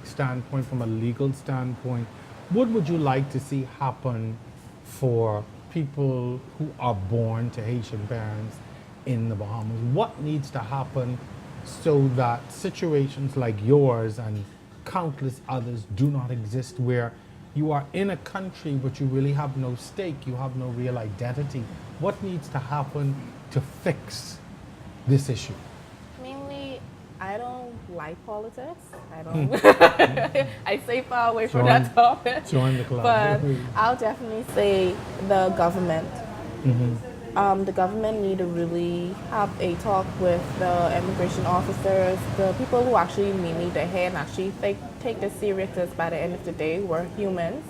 standpoint, from a legal standpoint, what would you like to see happen for people who are born to Haitian parents in the Bahamas? What needs to happen so that situations like yours and countless others do not exist, where you are in a country but you really have no stake, you have no real identity? What needs to happen to fix this issue? Mainly, I don't like politics. I don't. I stay far away from that topic. Join the club. But I'll definitely say the government. The government need to really have a talk with the immigration officers, the people who actually need their head and actually take this serious, because by the end of the day, we're humans.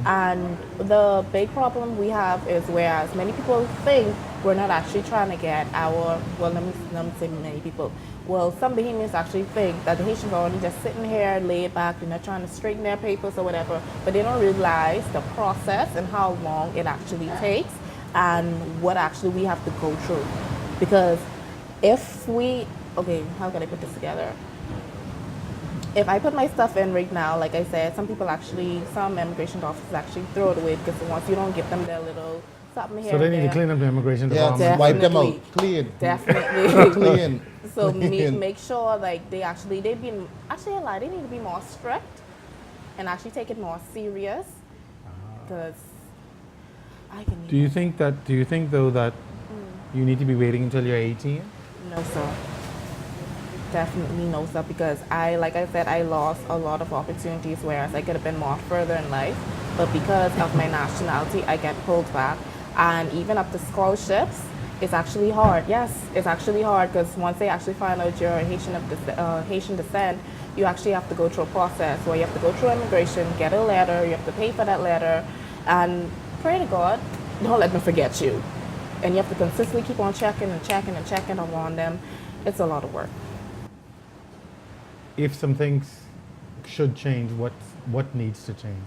And the big problem we have is, whereas many people think we're not actually trying to get let me say many people. Well, some Bahamians actually think that the Haitians are only just sitting here laid back, they're not trying to straighten their papers or whatever, but they don't realize the process and how long it actually takes and what actually we have to go through. Because how can I put this together? If I put my stuff in right now, like I said, some immigration officers actually throw it away, because once you don't give them their little something here. So they need to clean up the immigration department. Yeah, wipe them out, clean. Definitely. Clean. So make sure like they need to be more strict and actually take it more serious, because Do you think though that you need to be waiting until you're 18? No, sir. Definitely no, sir, because I lost a lot of opportunities, whereas I could have been more further in life, but because of my nationality, I get pulled back. And even up to scholarships, It's actually hard. Yes, it's actually hard because once they actually find out you're Haitian descent, you actually have to go through a process where you have to go through immigration, get a letter, you have to pay for that letter, and pray to God, don't let them forget you. And you have to consistently keep on checking and checking and checking on them. It's a lot of work. If some things should change, what needs to change?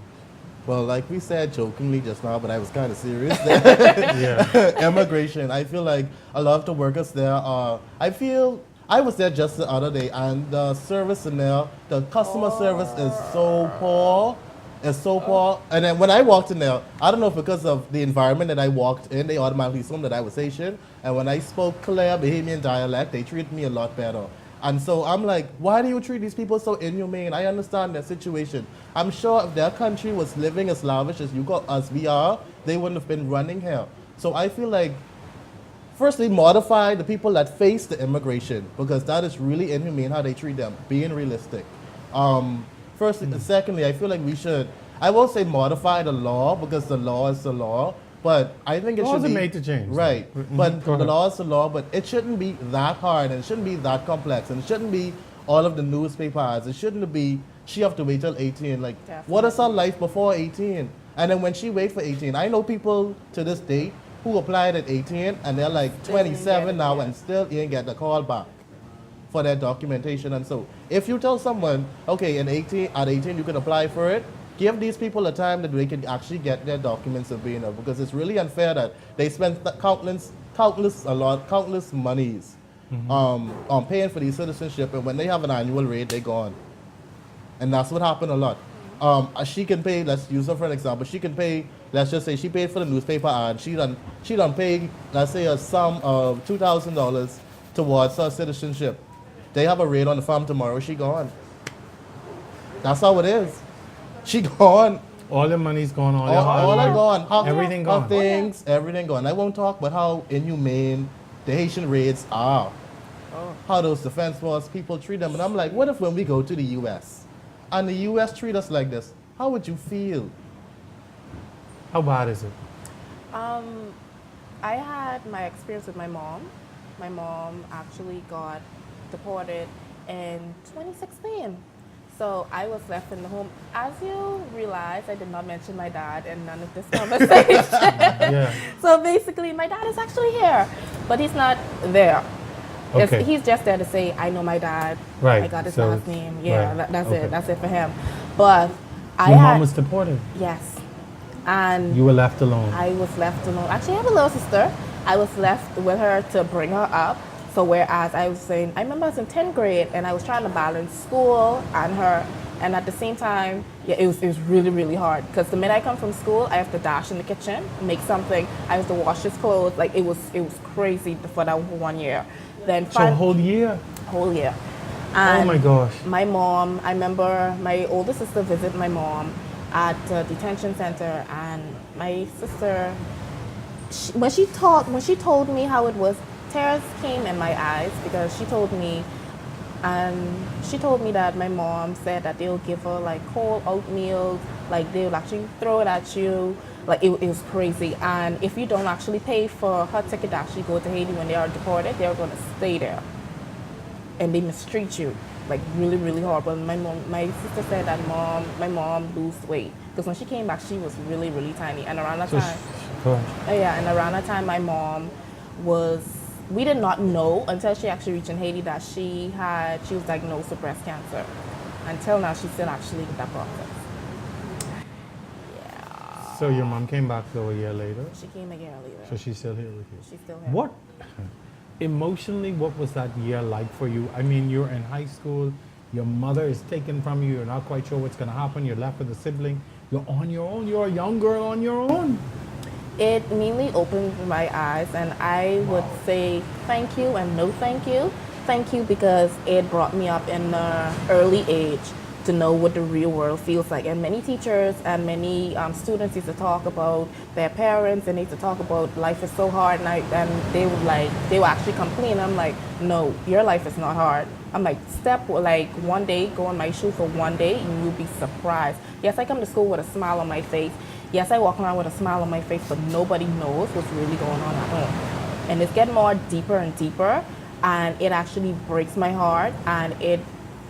Well, like we said jokingly just now, but I was kind of serious there. Immigration. I feel like a lot of the workers there are, I was there just the other day, and the service in there, the customer service is so poor. It's so poor. And then when I walked in there, I don't know if because of the environment that I walked in, they automatically assumed that I was Haitian. And when I spoke clear Bahamian dialect, they treated me a lot better. And so I'm like, why do you treat these people so inhumane? I understand their situation. I'm sure if their country was living as lavish as we are, they wouldn't have been running here. So I feel like, firstly, modify the people that face the immigration, because that is really inhumane how they treat them, being realistic. Secondly, I feel like we should, I won't say modify the law, because the law is the law, but I think it should be... Laws are made to change. Right, but the law is the law, but it shouldn't be that hard, and it shouldn't be that complex, and it shouldn't be all of the newspaper ads. It shouldn't be, she have to wait till 18. Like, what is her life before 18? And then when she wait for 18, I know people to this day who applied at 18, and they're like 27 now and still ain't get the call back for their documentation. And so if you tell someone, okay, at 18 you can apply for it, give these people a time that they can actually get their documents of being there, because it's really unfair that they spend countless monies on paying for these citizenship, and when they have an annual rate, they're gone. And that's what happened a lot. She can pay, let's use her for an example, she can pay, let's just say she paid for the newspaper ad, she done pay, let's say a sum of $2,000 towards her citizenship. They have a raid on the farm tomorrow, she gone. That's how it is. She gone. All the money's gone, all gone. Everything gone. Things, everything gone. I won't talk about how inhumane the Haitian raids are. How those defense force people treat them. And I'm like, what if when we go to the U.S. and the U.S. treat us like this, how would you feel? How bad is it? I had my experience with my mom. My mom actually got deported in 2016. So I was left in the home. As you realize, I did not mention my dad in none of this conversation. So basically, my dad is actually here, but he's not there. Okay. He's just there to say, I know my dad. Right. I got his So last name. Yeah, right. that's Okay. it. That's it for him. But Your mom was deported? Yes. And you were left alone? I was left alone. Actually, I have a little sister. I was left with her to bring her up. So whereas I remember I was in 10th grade and I was trying to balance school and her, and at the same time, it was really, really hard. Because the minute I come from school, I have to dash in the kitchen, make something. I have to wash his clothes. Like, it was crazy for that 1 year. Then So a whole year? Whole year. Oh my gosh. My mom, I remember my older sister visited my mom at the detention center, and my sister, when she told me how it was, tears came in my eyes, because she told me that my mom said that they'll give her like cold oatmeal, like they'll actually throw it at you. Like, it was crazy. And if you don't actually pay for her ticket to actually go to Haiti when they are deported, they're going to stay there. And they mistreat you, like really, really horrible. My sister said that my mom lose weight. Because when she came back, she was really, really tiny. And around that time, my mom we did not know until she actually reached in Haiti that she was diagnosed with breast cancer. Until now, she's still actually in that process. So your mom came back though a year later? She came a year later. So she's still here with you? She's still here. What, emotionally, what was that year like for you? I mean, you're in high school, your mother is taken from you, you're not quite sure what's gonna happen, you're left with a sibling, you're on your own, you're a young girl on your own. It mainly opened my eyes, and I would say thank you and no thank you. Thank you because it brought me up in an early age to know what the real world feels like. And many teachers and many students used to talk about their parents, and they used to talk about life is so hard, and they would actually complain. I'm like, no, your life is not hard. I'm like, one day, go in my shoes for one day, and you'll be surprised. Yes, I come to school with a smile on my face. Yes, I walk around with a smile on my face, but nobody knows what's really going on at home. and it's getting more deeper and deeper, and it actually breaks my heart, and it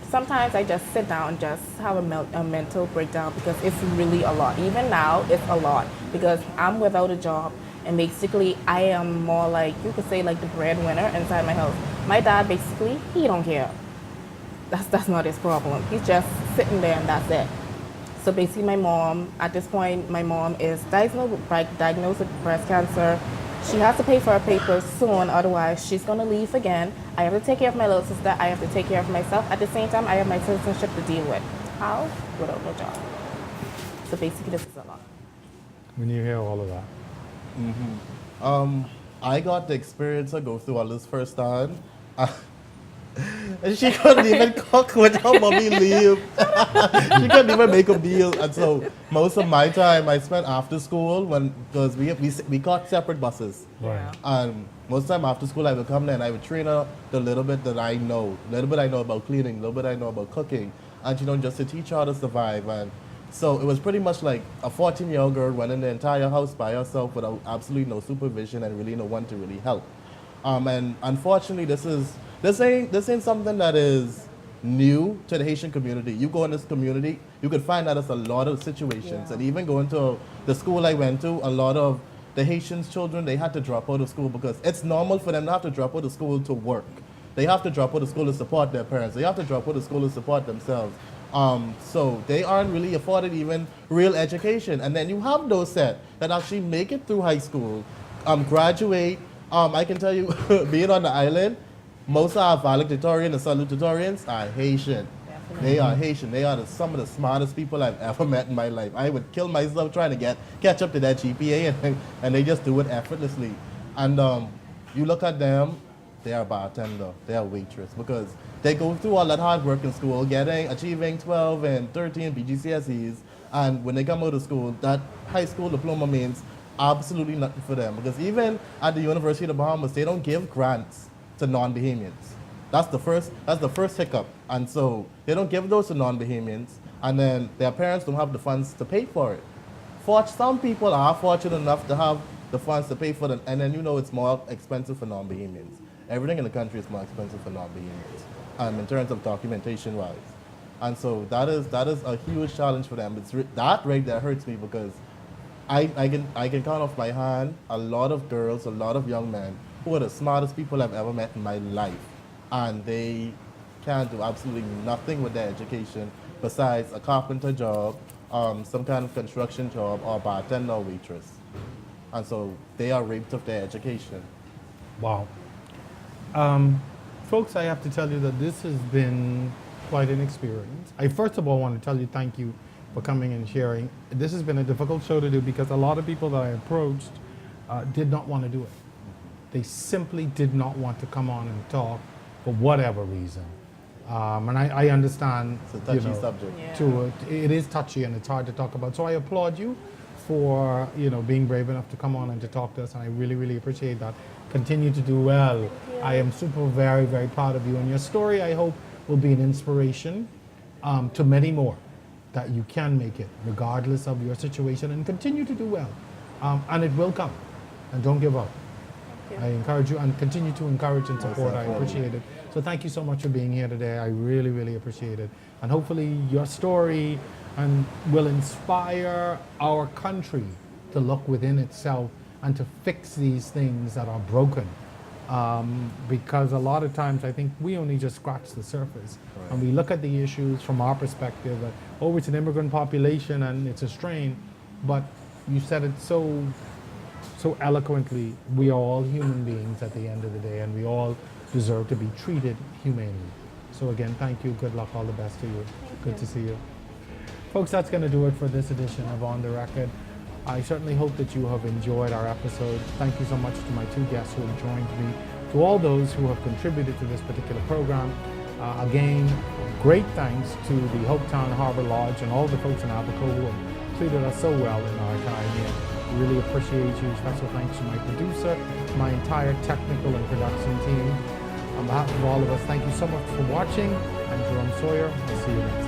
sometimes I just sit down and just have a mental breakdown because it's really a lot. Even now, it's a lot because I'm without a job, and basically I am more like, you could say, like the breadwinner inside my house. My dad, basically, he don't care. That's not his problem. He's just sitting there and that's it. So basically my mom, at this point, my mom is diagnosed with breast cancer. She has to pay for her papers soon, otherwise she's gonna leave again. I have to take care of my little sister, I have to take care of myself. At the same time, I have my citizenship to deal with. How? Without no job. So basically this is a lot. When you hear all of that. I got the experience to go through all this firsthand. And she couldn't even cook when her mommy leave. She couldn't even make a meal. And so most of my time I spent after school because we got separate buses. Right. And most of the time after school I would come there and I would train her the little bit that I know. A little bit I know about cleaning, a little bit I know about cooking. And just to teach her how to survive. And so it was pretty much like a 14-year-old girl running the entire house by herself without absolutely no supervision and really no one to really help. And unfortunately this ain't something that is new to the Haitian community. You go in this community, you could find that there's a lot of situations. And even going to the school I went to, a lot of the Haitians children, they had to drop out of school because it's normal for them to have to drop out of school to work. They have to drop out of school to support their parents. They have to drop out of school to support themselves. So they aren't really afforded even real education. And then you have those that actually make it through high school, graduate. I can tell you, being on the island, most of our valedictorian and salutatorians are Haitian. Definitely. They are Haitian. They are some of the smartest people I've ever met in my life. I would kill myself trying to catch up to that GPA, and they just do it effortlessly. And you look at them, they are a bartender, they are a waitress, because they go through all that hard work in school, achieving 12 and 13 BGCSEs, and when they come out of school, that high school diploma means absolutely nothing for them. Because even at the University of the Bahamas, they don't give grants to non-Bahamians. That's the first hiccup. And so they don't give those to non-Bahamians, and then their parents don't have the funds to pay for it. Some people are fortunate enough to have the funds to pay for them, and then it's more expensive for non-Bahamians. Everything in the country is more expensive for non-Bahamians, in terms of documentation-wise. And so that is a huge challenge for them. That right there hurts me because I can count off my hand a lot of girls, a lot of young men who are the smartest people I've ever met in my life, and they can't do absolutely nothing with their education besides a carpenter job, some kind of construction job, or bartender or waitress. And so they are raped of their education. Wow. Folks, I have to tell you that this has been quite an experience. I first of all want to tell you thank you for coming and sharing. This has been a difficult show to do because a lot of people that I approached did not want to do it. They simply did not want to come on and talk for whatever reason. And I understand. It's a touchy subject. It is touchy and it's hard to talk about. So I applaud you for being brave enough to come on and to talk to us, and I really, really appreciate that. Continue to do well. I am super very, very proud of you, and your story, I hope, will be an inspiration to many more, that you can make it regardless of your situation, and continue to do well. And it will come, and don't give up. I encourage you, and continue to encourage and support. I appreciate it. So thank you so much for being here today. I really, really appreciate it. And hopefully your story will inspire our country to look within itself and to fix these things that are broken. Because a lot of times I think we only just scratch the surface. Right. And we look at the issues from our perspective, it's an immigrant population and it's a strain. But you said it so eloquently. We are all human beings at the end of the day, and we all deserve to be treated humanely. So again, thank you, good luck, all the best to you. Good to see you. Folks, that's going to do it for this edition of On The Record. I certainly hope that you have enjoyed our episode. Thank you so much to my two guests who have joined me, to all those who have contributed to this particular program. Again, great thanks to the Hopetown Harbor Lodge and all the folks in Abaco who have treated us so well in our time here. Really appreciate you. Special thanks to my producer, my entire technical and production team. On behalf of all of us, thank you so much for watching. I'm Jerome Sawyer. I'll see you next time.